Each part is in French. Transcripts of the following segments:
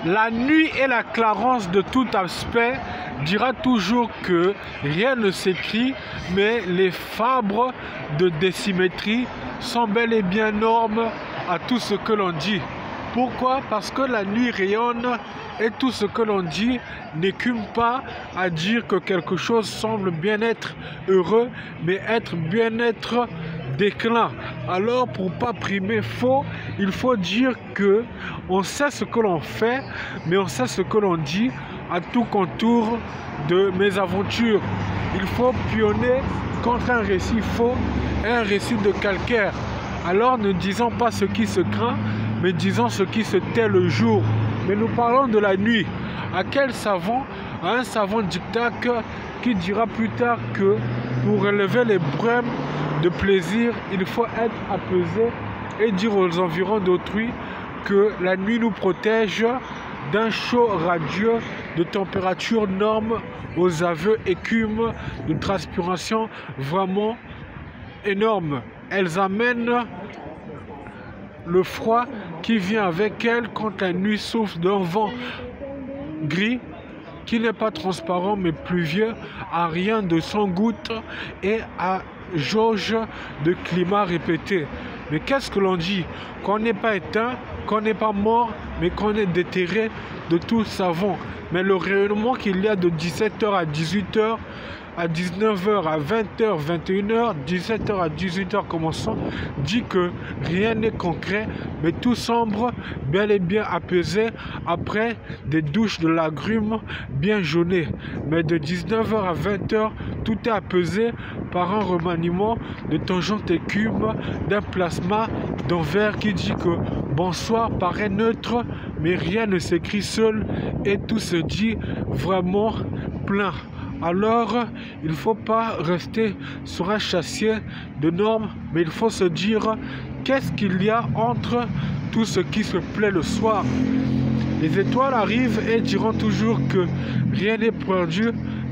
La nuit et la clarence de tout aspect dira toujours que rien ne s'écrit, mais les fabres de désymétrie sont bel et bien normes à tout ce que l'on dit. Pourquoi? Parce que la nuit rayonne et tout ce que l'on dit n'écume pas à dire que quelque chose semble bien être heureux, mais être bien-être déclin. Alors, pour pas primer faux, il faut dire que on sait ce que l'on fait, mais on sait ce que l'on dit à tout contour de mes aventures. Il faut pionner contre un récit faux et un récit de calcaire. Alors, ne disons pas ce qui se craint, mais disons ce qui se tait le jour. Mais nous parlons de la nuit. À quel savant? À un savant dictat qui dira plus tard que pour relever les brèmes de plaisir, il faut être apaisé et dire aux environs d'autrui que la nuit nous protège d'un chaud radieux de température norme aux aveux écumes de transpiration vraiment énormes. Elles amènent le froid qui vient avec elle quand la nuit souffle d'un vent gris qui n'est pas transparent mais pluvieux, à rien de 100 gouttes et à jauge de climat répété. Mais qu'est-ce que l'on dit? Qu'on n'est pas éteint, qu'on n'est pas mort, mais qu'on est déterré de tout savon. Mais le rayonnement qu'il y a de 17h à 18h, à 19h, à 20h, 21h, 17h à 18h commençant, dit que rien n'est concret, mais tout semble bel et bien apaisé après des douches de lagrimes bien jaunies. Mais de 19h à 20h, tout est apaisé par un remaniement de tangente écume d'un plasma d'envers qui dit que bonsoir paraît neutre, mais rien ne s'écrit seul et tout se dit vraiment plein. Alors, il ne faut pas rester sur un châssis de normes, mais il faut se dire qu'est-ce qu'il y a entre tout ce qui se plaît le soir. Les étoiles arrivent et diront toujours que rien n'est perdu,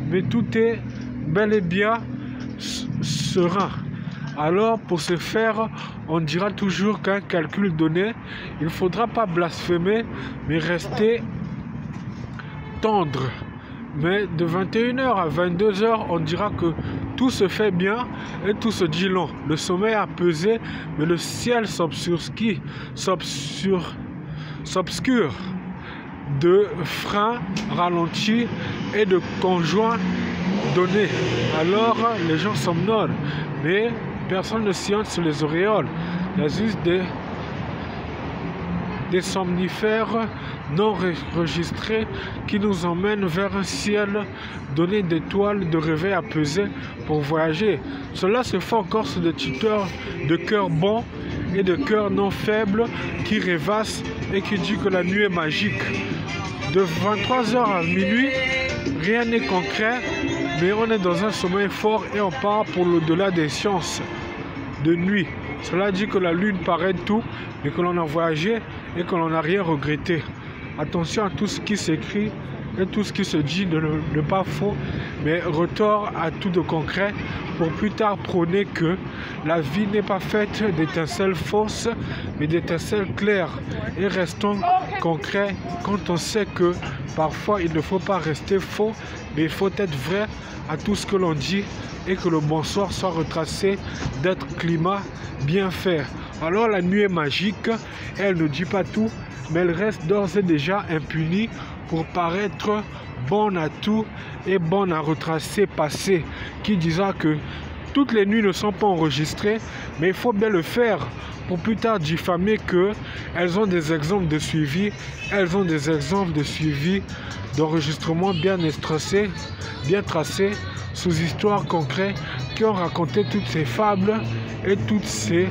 mais tout est bel et bien serein. Alors, pour ce faire, on dira toujours qu'un calcul donné, il ne faudra pas blasphémer, mais rester tendre. Mais de 21h à 22h, on dira que tout se fait bien et tout se dit long. Le sommeil a pesé, mais le ciel s'obscure de freins ralentis et de conjoints donnés. Alors, les gens somnolent, mais personne ne sillonne sur les auréoles. Il y a juste des somnifères non enregistrés qui nous emmènent vers un ciel donné d'étoiles de réveil apaisé pour voyager. Cela se fait encore sur des tuteurs de cœur bon et de cœur non faible qui rêvassent et qui dit que la nuit est magique. De 23h à minuit, rien n'est concret, mais on est dans un sommeil fort et on part pour l'au-delà des sciences de nuit. Cela dit que la lune paraît tout, mais que l'on a voyagé et que l'on n'a rien regretté. Attention à tout ce qui s'écrit et tout ce qui se dit ne pas faux, mais retort à tout de concret pour plus tard prôner que la vie n'est pas faite d'étincelles fausses, mais d'étincelles claires. Et restons concrets quand on sait que parfois il ne faut pas rester faux, mais il faut être vrai à tout ce que l'on dit et que le bonsoir soit retracé d'être climat bien fait. Alors la nuit est magique, elle ne dit pas tout, mais elle reste d'ores et déjà impunie pour paraître bonne à tout et bonne à retracer passé, qui dira que toutes les nuits ne sont pas enregistrées, mais il faut bien le faire pour plus tard diffamer qu'elles ont des exemples de suivi, elles ont des exemples de suivi d'enregistrement bien tracés, sous histoire concrète, qui ont raconté toutes ces fables et toutes ces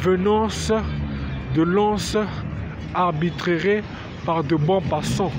venances de lances arbitrées par de bons passants.